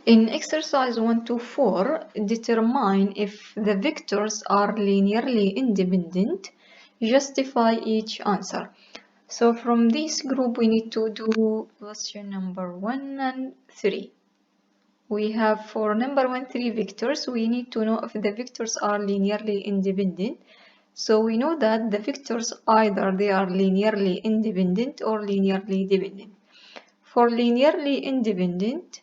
In exercise 1 to 4, determine if the vectors are linearly independent. Justify each answer. So from this group, we need to do question number 1 and 3. We have for number 1, 3 vectors. We need to know if the vectors are linearly independent. So we know that the vectors either they are linearly independent or linearly dependent. For linearly independent,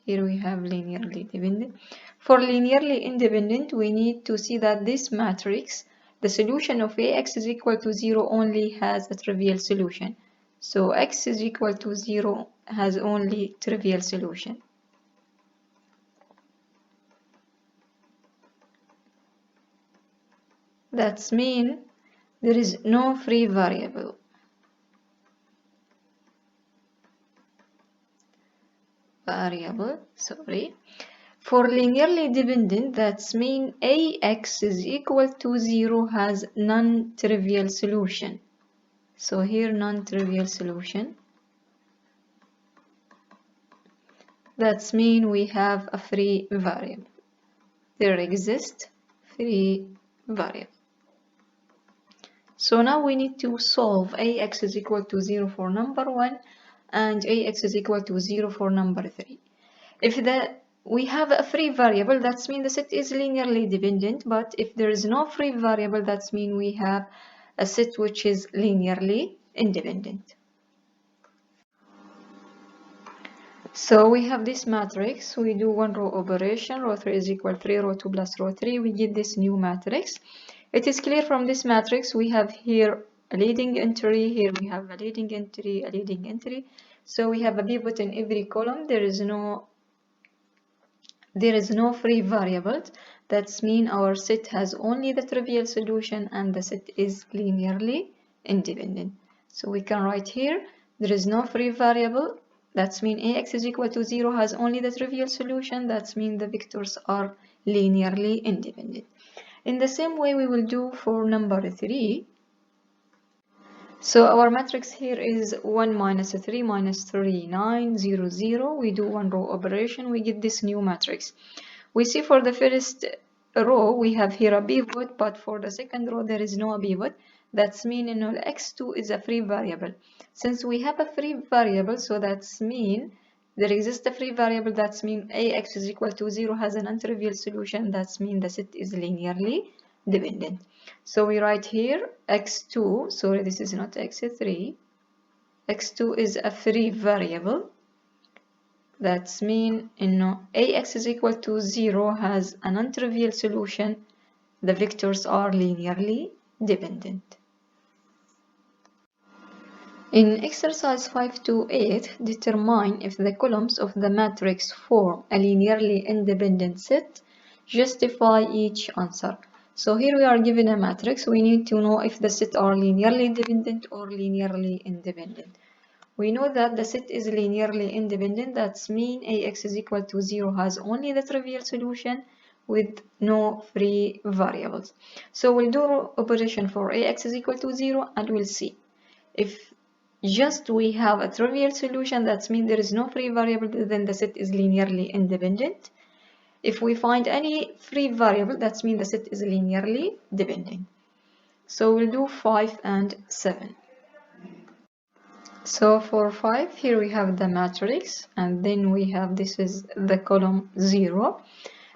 here we have linearly dependent. For linearly independent, we need to see that this matrix, the solution of Ax is equal to 0 only has a trivial solution. So x is equal to 0 has only trivial solution. That's mean there is no free variable. For linearly dependent, that's mean Ax is equal to 0 has non-trivial solution. So here non-trivial solution. That's mean we have a free variable. There exists free variable. So now we need to solve Ax is equal to 0 for number 1 and Ax is equal to 0 for number 3. If we have a free variable, that means the set is linearly dependent, but if there is no free variable, that means we have a set which is linearly independent. So we have this matrix, we do one row operation, row 3 is equal 3, row 2 plus row 3, we get this new matrix. It is clear from this matrix, we have here a leading entry, here we have a leading entry, a leading entry. So we have a pivot in every column, there is no free variables. That means our set has only the trivial solution and the set is linearly independent. So we can write here, there is no free variable. That means Ax is equal to 0 has only the trivial solution. That means the vectors are linearly independent. In the same way we will do for number 3. So our matrix here is 1 minus 3 minus 3, 9, 0, 0. We do one row operation, we get this new matrix. We see for the first row we have here a pivot, but for the second row there is no pivot. That's mean x2 is a free variable. Since we have a free variable, so that's mean there exists a free variable. That's mean Ax is equal to 0 has an untrivial solution. That's mean the set is linearly dependent. So we write here x2, sorry this is not x3, x2 is a free variable. That's mean Ax is equal to 0 has an untrivial solution. The vectors are linearly dependent. In exercise 5 to 8, determine if the columns of the matrix form a linearly independent set. Justify each answer. So here we are given a matrix. We need to know if the set are linearly dependent or linearly independent. We know that the set is linearly independent. That's mean Ax is equal to 0 has only the trivial solution with no free variables. So we'll do operation for Ax is equal to 0 and we'll see. If just we have a trivial solution, that means there is no free variable, then the set is linearly independent. If we find any free variable, that means the set is linearly dependent. So we'll do 5 and 7. So for 5, here we have the matrix, and then we have this is the column 0.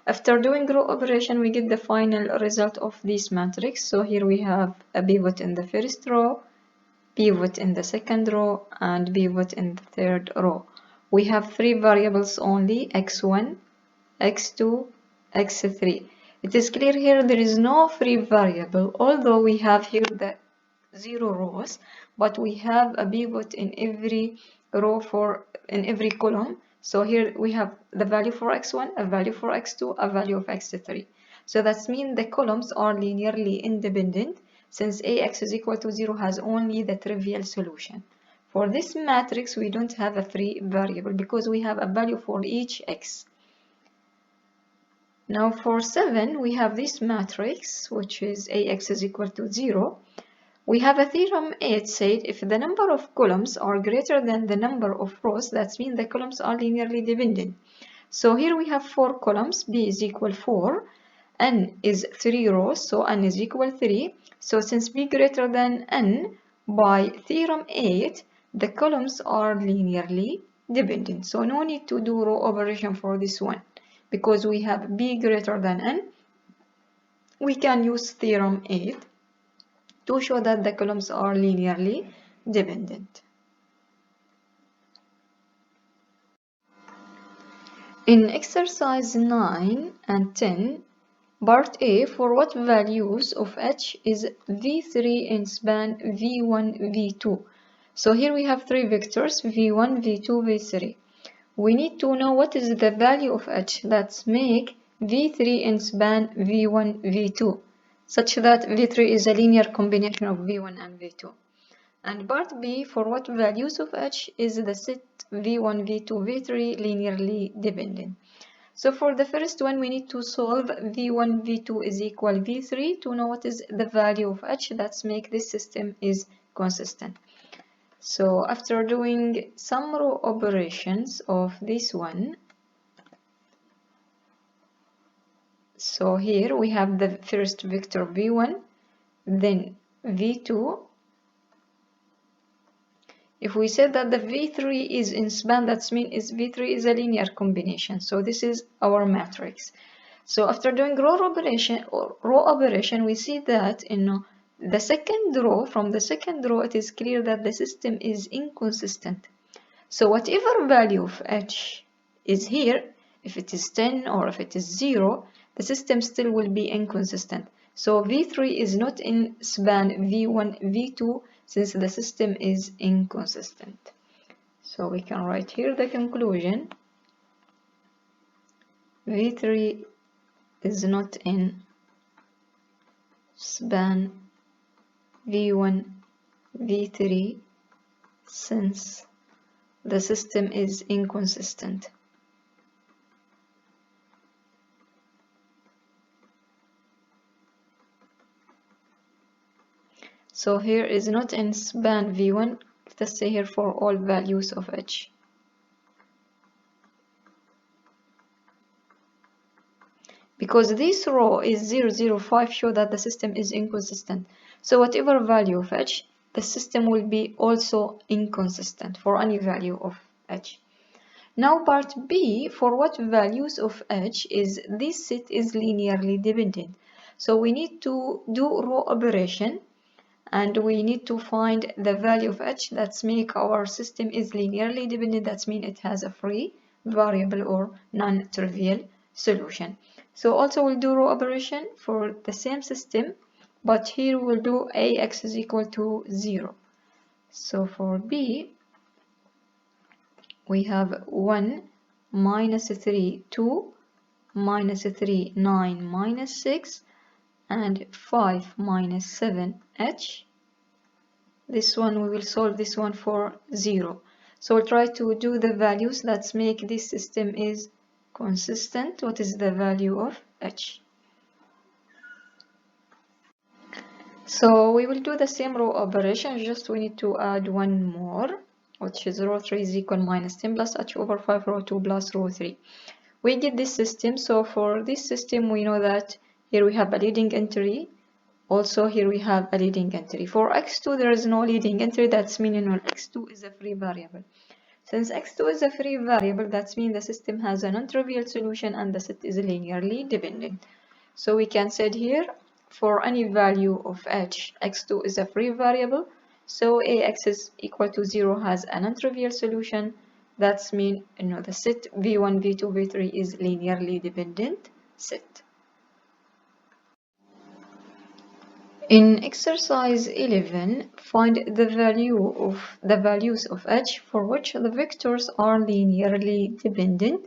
After doing row operation, we get the final result of this matrix. So here we have a pivot in the first row, pivot in the second row, and pivot in the third row. We have 3 variables only, x1, x2, x3. It is clear here there is no free variable, although we have here the 0 rows, but we have a pivot in every row in every column. So here we have the value for x1, a value for x2, a value of x3. So that means the columns are linearly independent, since Ax is equal to 0 has only the trivial solution. For this matrix, we don't have a free variable because we have a value for each x. Now for 7, we have this matrix, which is Ax is equal to 0. We have a theorem 8 said if the number of columns are greater than the number of rows, that means the columns are linearly dependent. So here we have 4 columns, B is equal 4, N is 3 rows, so N is equal 3. So since B greater than N, by theorem 8, the columns are linearly dependent. So no need to do row operation for this one. Because we have B greater than N, we can use theorem 8 to show that the columns are linearly dependent. In exercise 9 and 10, part A, for what values of H is V3 in span V1, V2? So here we have 3 vectors, V1, V2, V3. We need to know what is the value of H. Let's make V3 in span V1, V2, such that V3 is a linear combination of V1 and V2. And part B, for what values of H is the set V1, V2, V3 linearly dependent. So for the first one, we need to solve V1, V2 is equal V3 to know what is the value of H. Let's make this system is consistent. So after doing some row operations of this one, so here we have the first vector V1, then V2. If we said that the V3 is in span, that means V3 is a linear combination. So this is our matrix. So after doing row operation, we see that in the second row, from the second row, it is clear that the system is inconsistent. So whatever value of H is here, if it is 10 or if it is 0, the system still will be inconsistent. So V3 is not in span V1, V2, since the system is inconsistent. So we can write here the conclusion. V3 is not in span V1, V3, since the system is inconsistent. So here is not in span V1. Let us say here for all values of H. Because this row is 0, 0, 5 show that the system is inconsistent. So whatever value of H, the system will be also inconsistent for any value of H. Now part B, for what values of H is this set is linearly dependent. So we need to do row operation and we need to find the value of H. That's make our system is linearly dependent. That means it has a free variable or non-trivial solution. So also we'll do row operation for the same system, but here we'll do Ax is equal to 0. So for B, we have 1, minus 3, 2, minus 3, 9, minus 6, and 5 minus 7 H. This one we will solve this one for 0. So we'll try to do the values. Let's make this system is consistent. What is the value of H? So we will do the same row operation, just we need to add one more, which is row 3 is equal minus 10 plus H over 5 row 2 plus row 3. We get this system. So for this system, we know that here we have a leading entry. Also here we have a leading entry. For x2 there is no leading entry. That's meaning x2 is a free variable. Since x2 is a free variable, that means the system has a non-trivial solution and the set is linearly dependent. So we can say here for any value of H, x2 is a free variable. So Ax is equal to 0 has a non-trivial solution. That means the set V1, V2, V3 is linearly dependent set. In exercise 11, find the values of H for which the vectors are linearly dependent.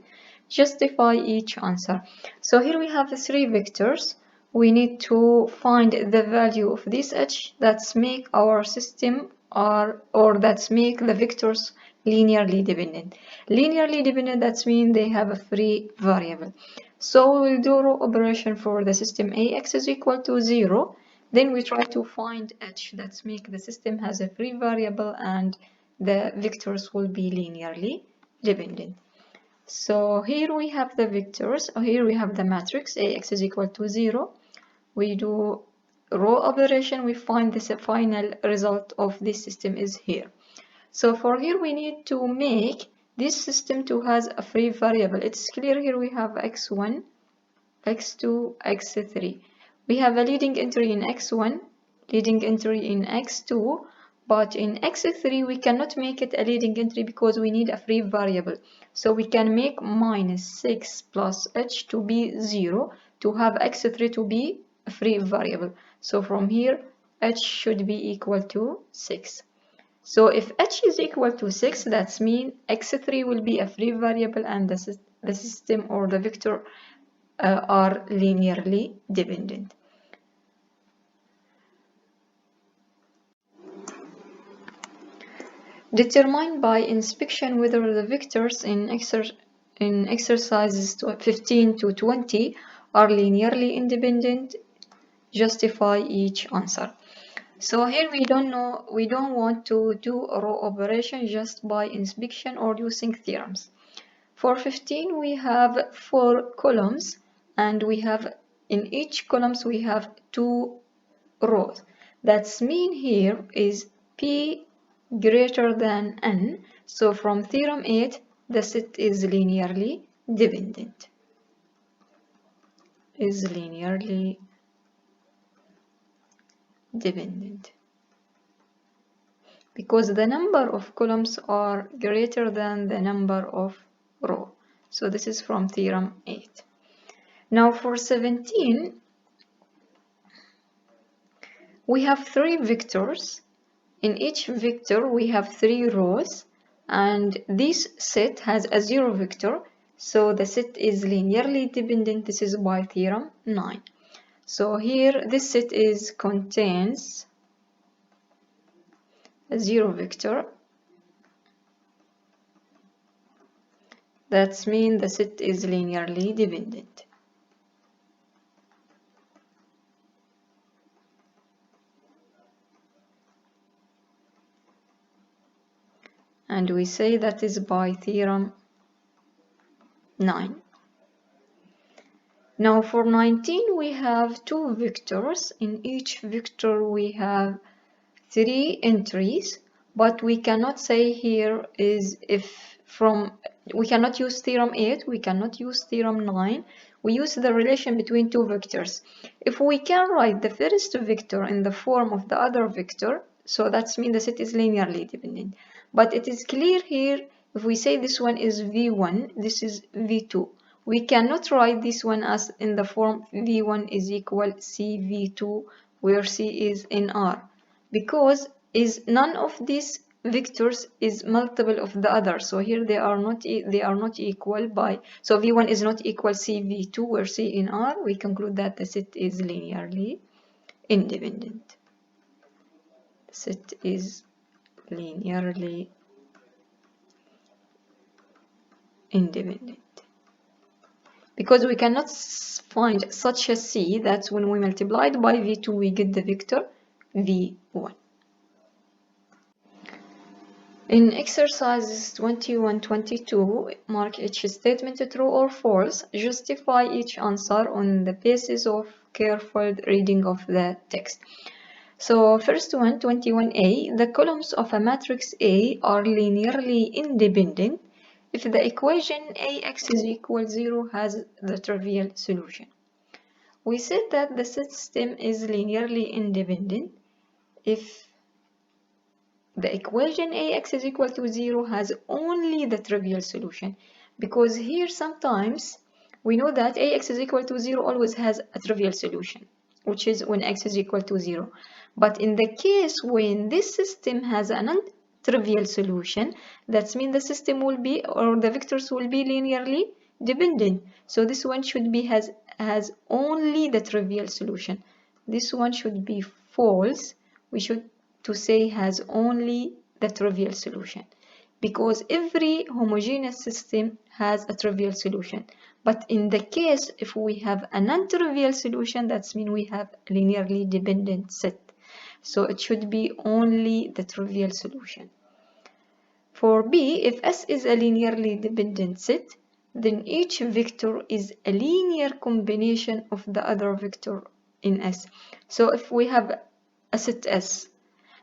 Justify each answer. So here we have 3 vectors. We need to find the value of this H that's make our system or that's make the vectors linearly dependent. Linearly dependent, that means they have a free variable. So we will do row operation for the system Ax is equal to 0. Then we try to find H that make the system has a free variable and the vectors will be linearly dependent. So here we have the vectors, or here we have the matrix Ax is equal to 0. We do row operation, we find this final result of this system is here. So for here we need to make this system to has a free variable. It's clear here we have x1, x2, x3. We have a leading entry in x1, leading entry in x2, but in x3 we cannot make it a leading entry because we need a free variable. So we can make minus 6 plus h to be 0 to have x3 to be a free variable. So from here h should be equal to 6. So if h is equal to 6, that means x3 will be a free variable and the system or the vector are linearly dependent. Determine by inspection whether the vectors in exercises 15 to 20 are linearly independent. Justify each answer. So here we don't want to do a row operation just by inspection or using theorems. For 15 we have 4 columns and we have in each columns we have 2 rows. That's mean here is P greater than N. So from theorem 8 the set is linearly dependent. Is linearly dependent. Because the number of columns are greater than the number of rows. So this is from theorem 8. Now for 17, we have 3 vectors. In each vector we have 3 rows and this set has a 0 vector. So the set is linearly dependent. This is by theorem 9. So here this set contains a 0 vector. That means the set is linearly dependent. And we say that is by theorem 9. Now for 19 we have 2 vectors. In each vector we have 3 entries, but we cannot say here is if from we cannot use theorem 8, we cannot use theorem 9. We use the relation between 2 vectors. If we can write the first vector in the form of the other vector, so that means the set is linearly dependent. But it is clear here if we say this one is v1, this is v2. We cannot write this one as in the form v1 is equal cv2 where c is in R, because is none of these vectors is multiple of the other. So here they are not equal by, so v1 is not equal cv2 where c in R. We conclude that the set is linearly independent. The set is linearly independent because we cannot find such a c that when we multiply it by v2 we get the vector v1. In exercises 21-22, mark each statement true or false. Justify each answer on the basis of careful reading of the text. So first one, 21a, the columns of a matrix A are linearly independent if the equation Ax is equal 0 has the trivial solution. We said that the system is linearly independent if the equation Ax is equal to 0 has only the trivial solution, because here sometimes we know that Ax is equal to 0 always has a trivial solution, which is when x is equal to 0. But in the case when this system has a non-trivial solution, that means the system will be, or the vectors will be linearly dependent. So this one should be has only the trivial solution. This one should be false. We should to say has only the trivial solution, because every homogeneous system has a trivial solution. But in the case if we have a non-trivial solution, that means we have a linearly dependent set. So it should be only the trivial solution. For B, if S is a linearly dependent set, then each vector is a linear combination of the other vector in S. So if we have a set S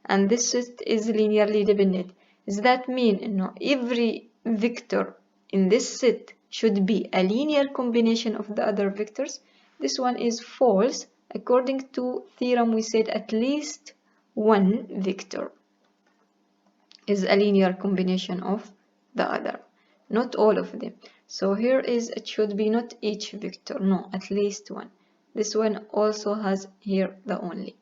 and this set is linearly dependent, does that mean every vector in this set should be a linear combination of the other vectors? This one is false. According to theorem, we said at least one vector is a linear combination of the other, not all of them. So here is, it should be not each vector, no, at least one. This one also has here the only.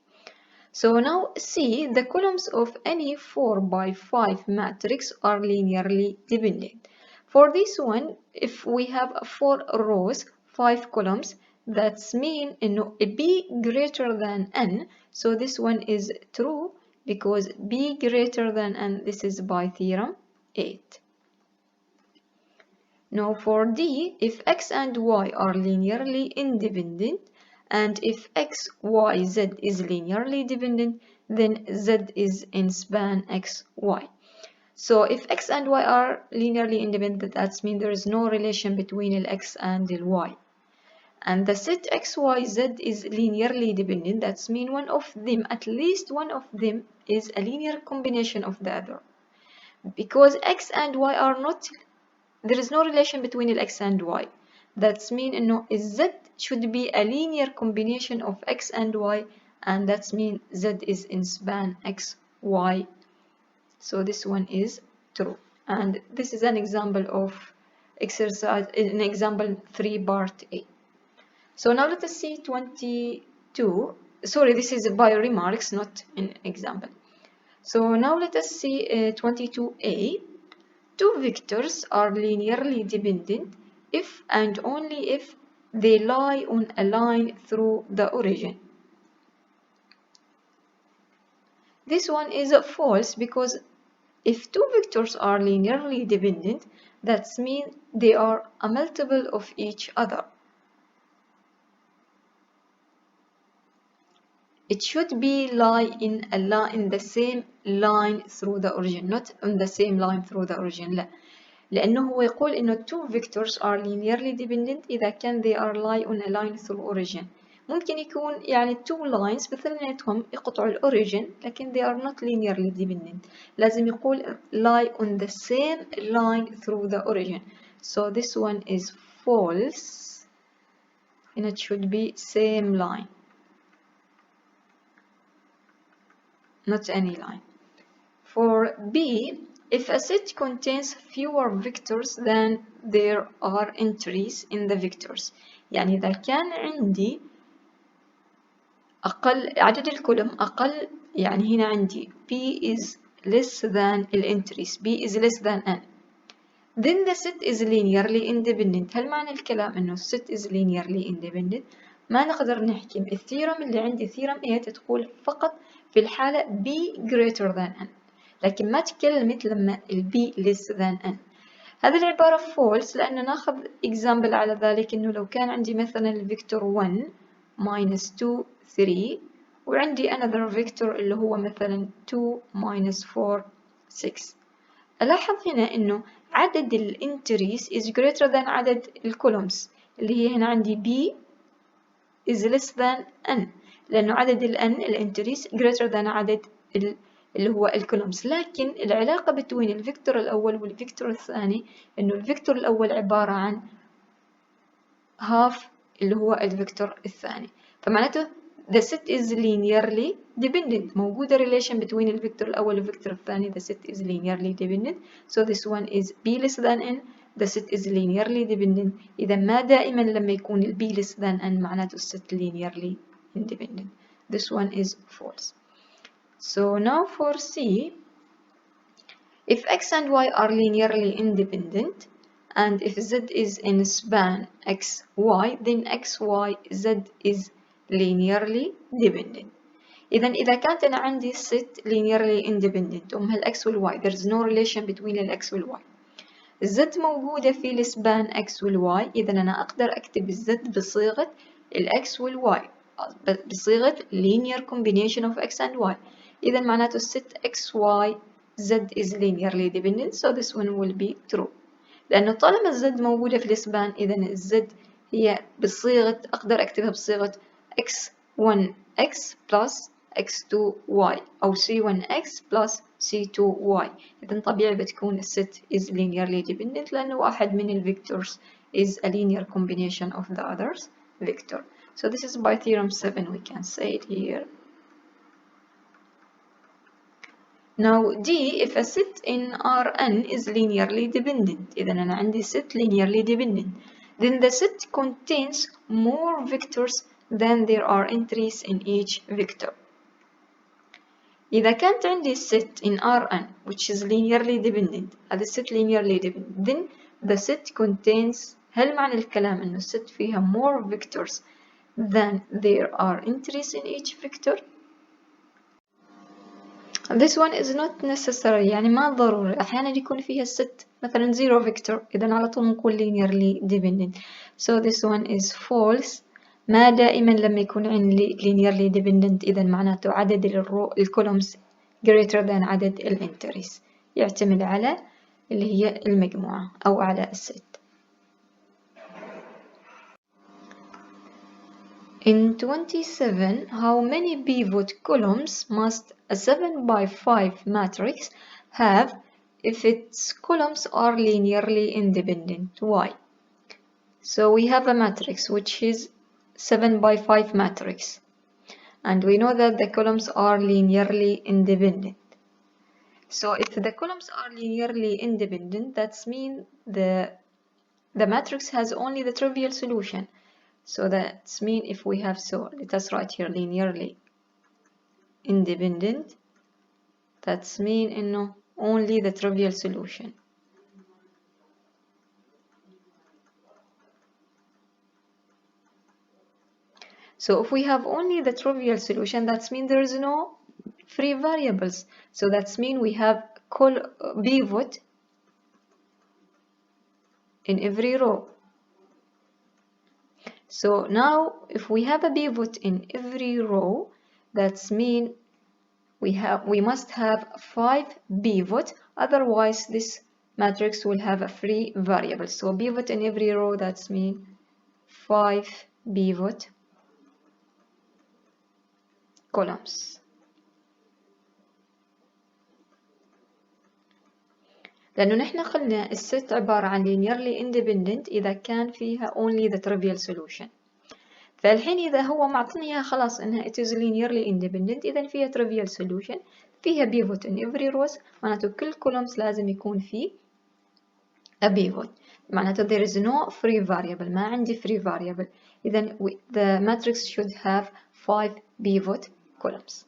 So now see, the columns of any 4 by 5 matrix are linearly dependent. For this one, if we have 4 rows, 5 columns, that's mean B greater than n. So this one is true because B greater than n, this is by theorem 8. Now for D, if X and Y are linearly independent, and if X, Y, Z is linearly dependent, then Z is in span X, Y. So if X and Y are linearly independent, that means there is no relation between the X and the Y. And the set X, Y, Z is linearly dependent, that means one of them, at least one of them, is a linear combination of the other. Because X and Y are not, there is no relation between the X and Y. That means Z should be a linear combination of X and Y, and that means Z is in span X, Y. So this one is true. And this is an example of exercise, in example 3 part A. So now let us see 22. Sorry, this is by remarks, not an example. So now let us see 22A. Two vectors are linearly dependent if and only if they lie on a line through the origin. This one is false because if two vectors are linearly dependent, that means they are a multiple of each other. It should be lie in the same line through the origin, not on the same line through the origin. لا، لأنه هو يقول إنه two vectors are linearly dependent إذا كان they are lie on a line through origin. ممكن يكون يعني two lines مثليناتهم يقطعوا الأوريجين لكن they are not linearly dependent. لازم يقول lie on the same line through the origin. So this one is false and it should be same line, not any line. For B, if a set contains fewer vectors than there are entries in the vectors، يعني إذا كان عندي أقل عدد الكولوم أقل، يعني هنا عندي B is less than الانتريز، B is less than N، then the set is linearly independent. هل معنى الكلام إنه set is linearly independent؟ ما نقدر نحكي. الثيرم اللي عندي ثيرم A تقول فقط في الحالة B greater than N، لكن ما تكلمت لما ال B less than N. هذه العبارة false لأن ناخذ example على ذلك إنه لو كان عندي مثلا الفيكتور 1 minus 2 3 وعندي another vector اللي هو مثلا 2 minus 4 6. ألاحظ هنا إنه عدد الانتريز is greater than عدد الكولومز اللي هي هنا عندي B is less than N لأنه عدد ال N الانتريز greater than عدد اللي هو الكولومز. لكن العلاقة بين الفيكتور الأول والفيكتور الثاني إنه الفيكتور الأول عبارة عن half اللي هو الفيكتور الثاني، فمعناته the set is linearly dependent. موجودة relation between الفيكتور الأول والفيكتور الثاني. The set is linearly dependent. So this one is B less than N. The set is linearly dependent. إذا ما دائما لما يكون ال B less than N معناته set linearly independent. This one is false. So now for C, if X and Y are linearly independent and if Z is in span X, Y, then X, Y, Z is linearly dependent. إذا كانت أنا عندي set linearly independent هال X وال Y, there is no relation between ال X وال Y. Z موجودة في السبان X وال Y، إذا أنا أقدر أكتب Z بصيغة ال X وال Y، بصيغة linear combination of X and Y. إذا معناته set X, Y, Z is linearly dependent, so this one will be true. لأنه طالما الزد موجودة في الإسبان إذا الزد هي بصيغة، أقدر أكتبها بصيغة x1x plus x2y أو c1x plus c2y. إذا طبيعي بتكون الست is linearly dependent لأنه واحد من الفيكتورز is a linear combination of the others vector. So this is by theorem 7 we can say it here. Now D, if a set in Rn is linearly dependent, إذا أنا عندي set linearly dependent, then the set contains more vectors than there are entries in each vector. إذا كانت عندي set in Rn which is linearly dependent، هذا set linearly dependent, then the set contains، هل معنى الكلام إنه الست فيها more vectors than there are entries in each vector؟ This one is not necessary، يعني ما ضروري، أحيانا يكون فيها الست مثلا zero vector، إذا على طول نقول linearly dependent. So this one is false. ما دائما لما يكون عندي linearly dependent إذا معناته عدد الكولومز greater than عدد الانتريز، يعتمد على اللي هي المجموعة أو على الست. In 27, how many pivot columns must a 7 by 5 matrix have if its columns are linearly independent? Why? So we have a matrix which is 7 by 5 matrix, and we know that the columns are linearly independent. So if the columns are linearly independent, that means the matrix has only the trivial solution. So that means if we have, so let us write here linearly independent, that means إنه only the trivial solution. So if we have only the trivial solution, that means there is no free variables. So that means we have pivot in every row. So now if we have a pivot in every row, that means we must have 5 pivot, otherwise this matrix will have a free variable. So pivot in every row, that means 5 pivot columns. لأنه نحن قلنا الست عبارة عن linearly independent إذا كان فيها only the trivial solution. فالحين إذا هو معطيني خلاص إنها it is linearly independent، إذا فيها trivial solution، فيها pivot in every rows، معناته كل columns لازم يكون فيه a pivot، معناته there is no free variable، ما عندي free variable، إذا the matrix should have 5 pivot columns.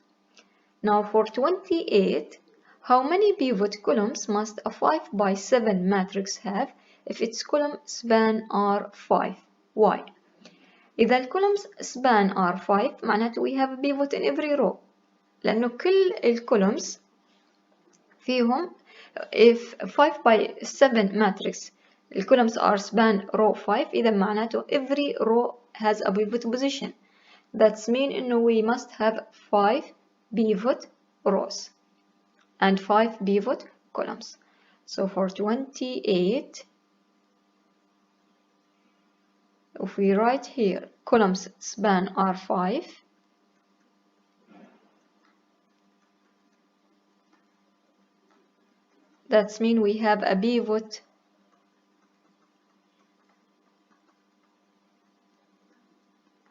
Now for 28, how many pivot columns must a 5 by 7 matrix have if its column span are 5? Why? إذا الكولومز span are 5 معناته we have a pivot in every row، لأنه كل الكولومز فيهم if 5 by 7 matrix الكولومز are span row 5، إذا معناته every row has a pivot position. That means إنه we must have 5 pivot rows and 5 pivot columns. So for 28, if we write here columns span are 5, that means we have a pivot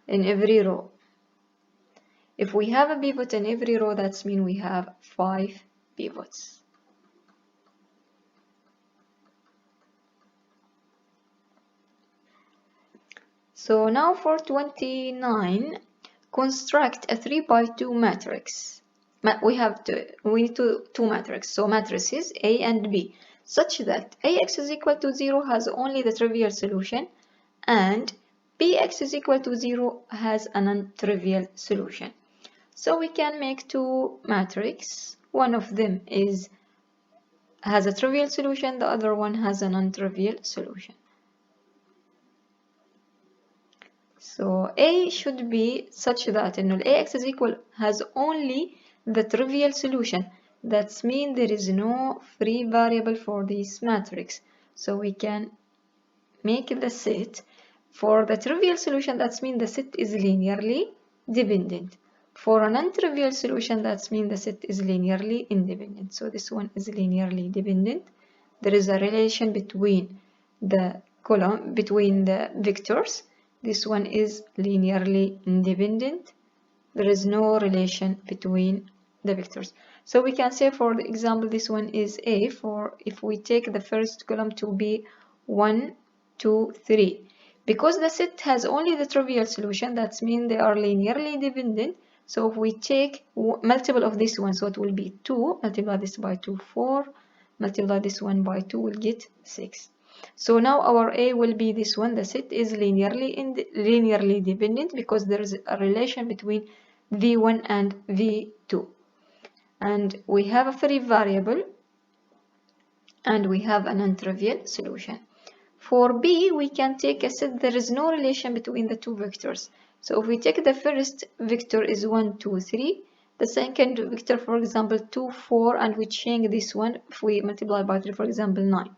in every row. If we have a pivot in every row, that means we have 5 pivots. So now for 29, construct a 3 by 2 matrix. We need two matrices, so matrices A and B, such that Ax is equal to 0 has only the trivial solution and Bx is equal to 0 has a non-trivial solution. So we can make two matrices. One of them has a trivial solution, the other one has a non-trivial solution. So A should be such that Ax is equal has only the trivial solution. That means there is no free variable for this matrix. So we can make the set. For the trivial solution, that means the set is linearly dependent. For a non-trivial solution, that means the set is linearly independent. So this one is linearly dependent. There is a relation between the vectors. This one is linearly independent. There is no relation between the vectors. So we can say, for the example, this one is A. For if we take the first column to be 1, 2, 3. Because the set has only the trivial solution, that means they are linearly dependent. So if we take multiple of this one, so it will be 2, multiply this by 2, 4, multiply this one by 2, we'll get 6. So now our A will be this one. The set is linearly dependent because there is a relation between V1 and V2. And we have a free variable and we have a non-trivial solution. For B, we can take a set there is no relation between the two vectors. So if we take the first vector is 1, 2, 3, the second vector, for example, 2, 4, and we change this one, if we multiply by 3, for example, 9.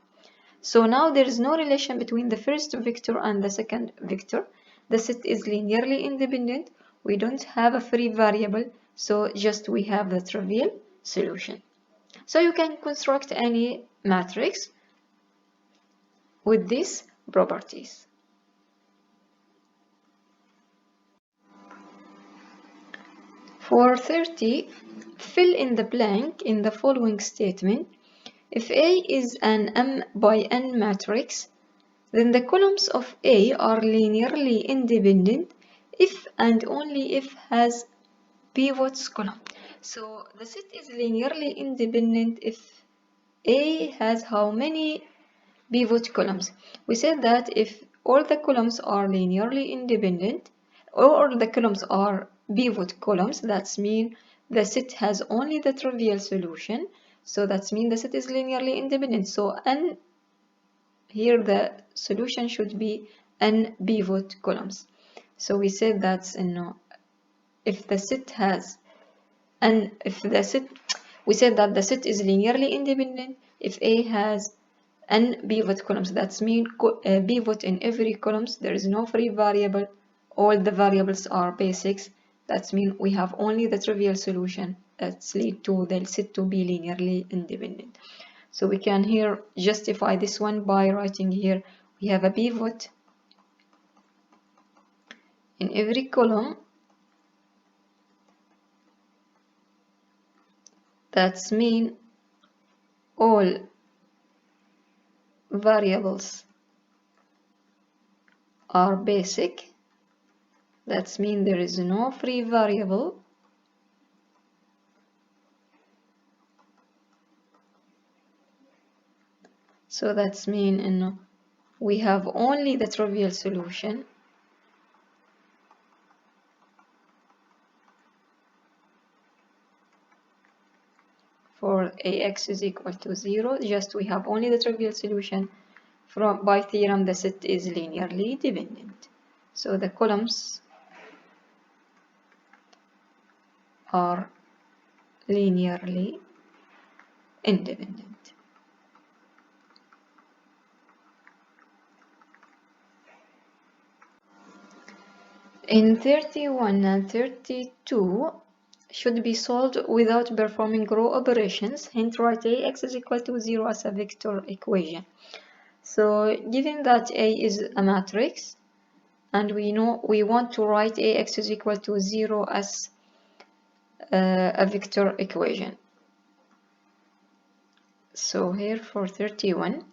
So now there is no relation between the first vector and the second vector. The set is linearly independent. We don't have a free variable, so just we have the trivial solution. So you can construct any matrix with these properties. For 30, fill in the blank in the following statement. If A is an M by N matrix, then the columns of A are linearly independent if and only if has pivots column. So the set is linearly independent if A has how many pivot columns? We said that if all the columns are linearly independent, or the columns are pivot columns, that means the set has only the trivial solution. So that means the set is linearly independent. So n, here the solution should be n pivot columns. So we said that if the set has we said that the set is linearly independent if A has n pivot columns. That means pivot in every columns. There is no free variable. All the variables are basics. That means we have only the trivial solution that leads to the set to be linearly independent. So we can here justify this one by writing here we have a pivot in every column. That means all variables are basic. That means there is no free variable. So that means we have only the trivial solution. For Ax is equal to 0, just we have only the trivial solution. By theorem, the set is linearly dependent. So the columns are linearly independent. In 31 and 32, should be solved without performing row operations. Hence, write Ax is equal to 0 as a vector equation. So, given that A is a matrix, and we know we want to write Ax is equal to 0 as a vector equation. So here for 31,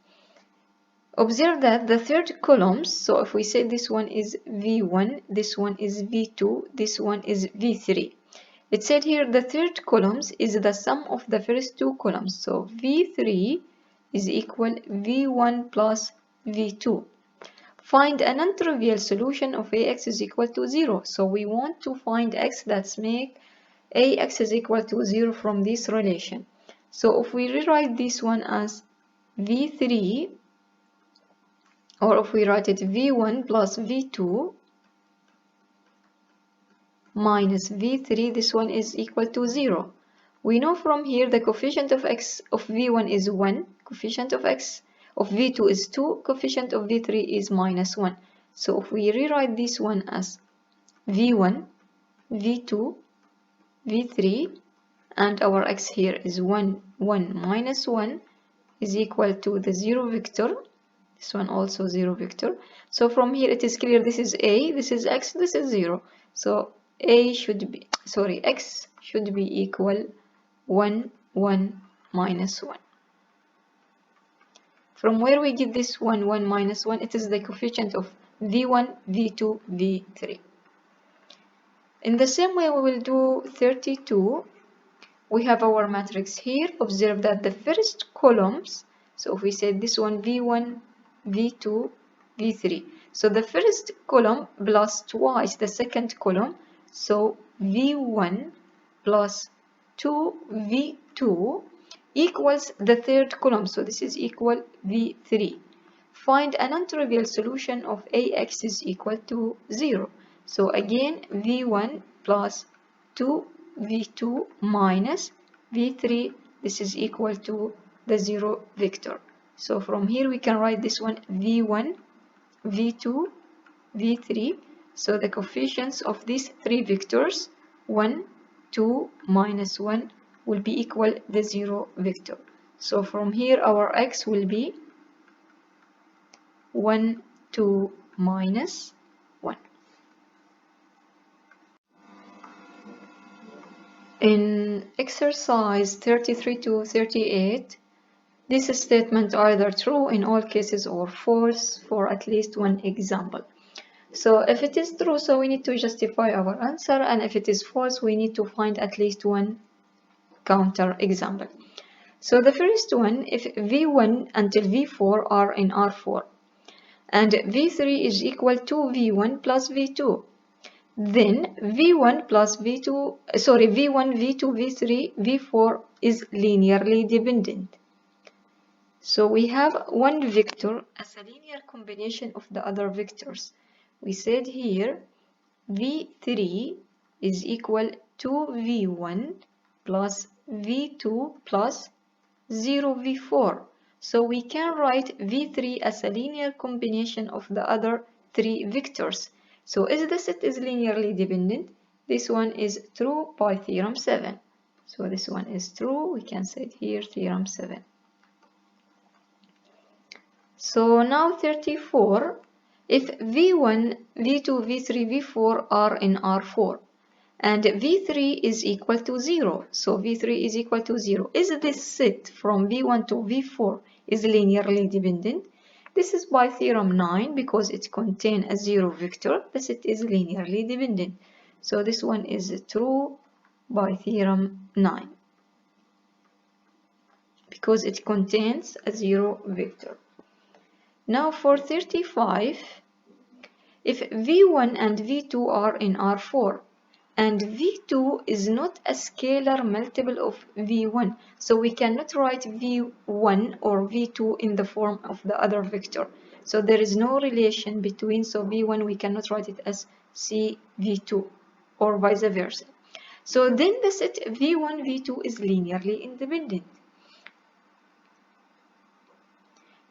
observe that the third columns, so if we say this one is V1, this one is V2, this one is V3. It said here the third columns is the sum of the first two columns. So V3 is equal V1 plus V2. Find a non-trivial solution of Ax is equal to 0. So we want to find x that make Ax is equal to 0 from this relation. So if we rewrite this one as V3, or if we write it V1 plus V2 minus V3, this one is equal to 0. We know from here the coefficient of x of V1 is 1, coefficient of x of V2 is 2, coefficient of V3 is -1. So if we rewrite this one as V1, V2, V3, and our x here is 1, 1 minus 1 is equal to the 0 vector. This one also 0 vector. So from here it is clear this is A, this is x, this is 0. So x should be equal 1, 1 minus 1. From where we get this 1, 1 minus 1, it is the coefficient of V1, V2, V3. In the same way we will do 32. We have our matrix here. Observe that the first columns, so if we say this one V1, V2, V3. So the first column plus twice the second column. So V1 plus 2V2 equals the third column. So this is equal V3. Find an untrivial solution of Ax is equal to 0. So again V1 plus 2V2 minus V3, this is equal to the 0 vector. So from here we can write this one V1, V2, V3. So the coefficients of these three vectors, 1, 2, minus 1, will be equal the 0 vector. So from here our x will be 1, 2, minus 1. In exercise 33 to 38, this statement either true in all cases or false for at least one example. So if it is true, so we need to justify our answer, and if it is false, we need to find at least one counter example. So the first one, if V1 until V4 are in R4 and V3 is equal to V1 plus V2, then V1 plus V2, V1, V2, V3, V4 is linearly dependent. So we have one vector as a linear combination of the other vectors. We said here V3 is equal to V1 plus V2 plus 0 V4. So we can write V3 as a linear combination of the other three vectors. So is the set is linearly dependent? This one is true by theorem 7. So this one is true. We can say it here, theorem 7. So now 34. If V1, V2, V3, V4 are in R4 and V3 is equal to 0, so V3 is equal to 0, is this set from V1 to V4 is linearly dependent? This is by theorem 9 because it contains a 0 vector. The set is linearly dependent. So this one is true by theorem 9 because it contains a 0 vector. Now for 35, if V1 and V2 are in R4 and V2 is not a scalar multiple of V1, so we cannot write V1 or V2 in the form of the other vector. So there is no relation between, so V1 we cannot write it as CV2 or vice versa. So then the set V1, V2 is linearly independent.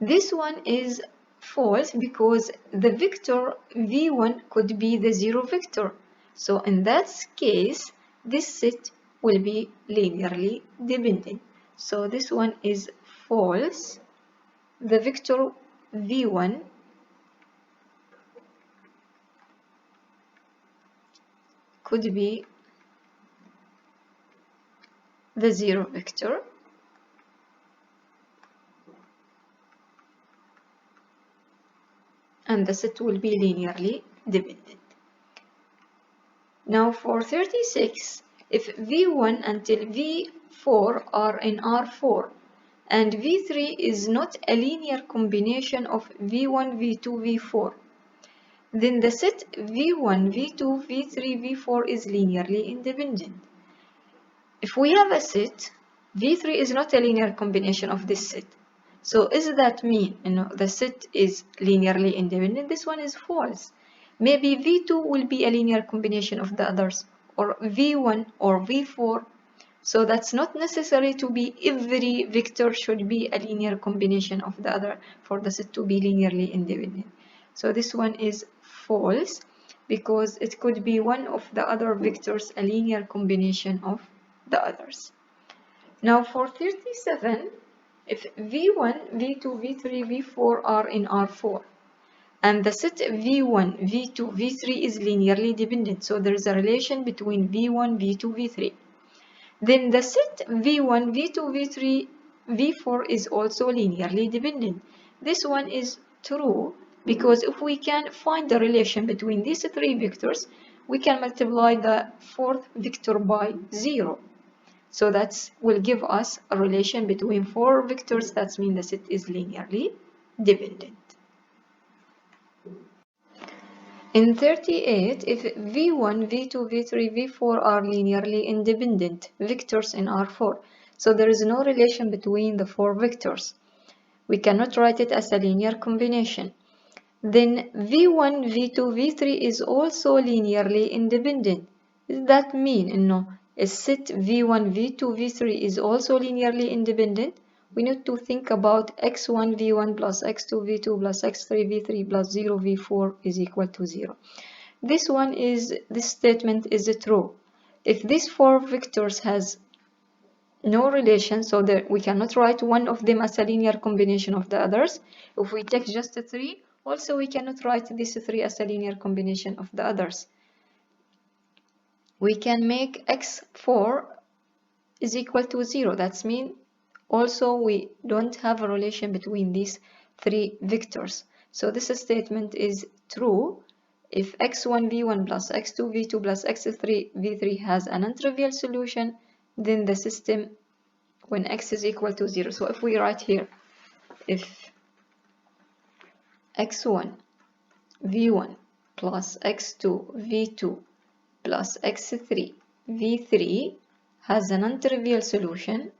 This one is false because the vector V1 could be the 0 vector. So in that case, this set will be linearly dependent. So this one is false. The vector V1 could be the 0 vector. And the set will be linearly dependent. Now for 36, if V1 until V4 are in R4 and V3 is not a linear combination of V1, V2, V4, then the set V1, V2, V3, V4 is linearly independent. If we have a set, V3 is not a linear combination of this set. So does that mean the set is linearly independent? This one is false. Maybe V2 will be a linear combination of the others, or V1 or V4 So that's not necessary to be every vector should be a linear combination of the other for the set to be linearly independent. So this one is false because it could be one of the other vectors a linear combination of the others. Now for 37, if v1, v2, v3, v4 are in R4 and the set v1, v2, v3 is linearly dependent, so there is a relation between v1, v2, v3. Then the set v1, v2, v3, v4 is also linearly dependent. This one is true because if we can find the relation between these three vectors, we can multiply the fourth vector by 0. So that will give us a relation between four vectors. That means the set is linearly dependent. In 38, if v1, v2, v3, v4 are linearly independent vectors in R4, so there is no relation between the four vectors, we cannot write it as a linear combination. Then v1, v2, v3 is also linearly independent. Does that mean no, a set v1, v2, v3 is also linearly independent? We need to think about x1 v1 plus x2 v2 plus x3 v3 plus 0 v4 is equal to 0. This statement is true. If these four vectors has no relation, so that we cannot write one of them as a linear combination of the others. If we take just 3, also we cannot write these 3 as a linear combination of the others. We can make x4 is equal to 0. That means also we don't have a relation between these three vectors. So this statement is true if x1 v1 plus x2 v2 plus x3 v3 has an untrivial solution, then the system when x is equal to 0. So if we write here, if x1 v1 plus x2 v2 plus x3 v3 has an untrivial solution,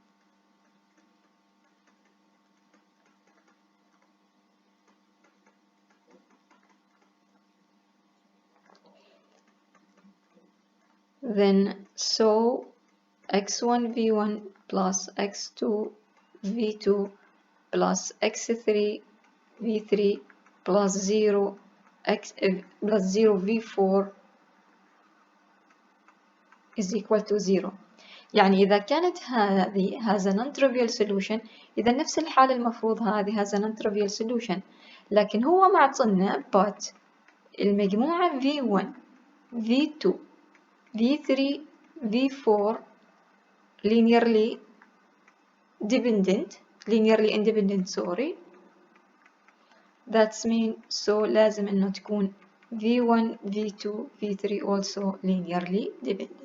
then so x1 v1 plus x2 v2 plus x3 v3 plus 0 v4 is equal to 0. يعني إذا كانت هذه has a non-trivial solution، إذا نفس الحالة المفروض هذه has a non-trivial solution، لكن هو معطلنا but المجموعة v1 v2 v3 v4 linearly independent sorry. That means so لازم إنه تكون v1 v2 v3 also linearly independent.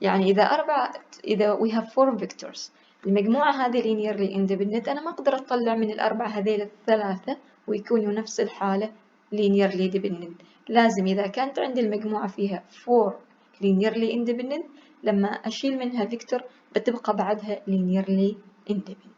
يعني إذا we have 4 vectors المجموعة هذه linearly independent، أنا ما أقدر أطلع من الأربعة هذيل الثلاثة ويكونوا نفس الحالة linearly dependent. لازم إذا كانت عندي المجموعة فيها 4 linearly independent، لما أشيل منها vector بتبقى بعدها linearly independent.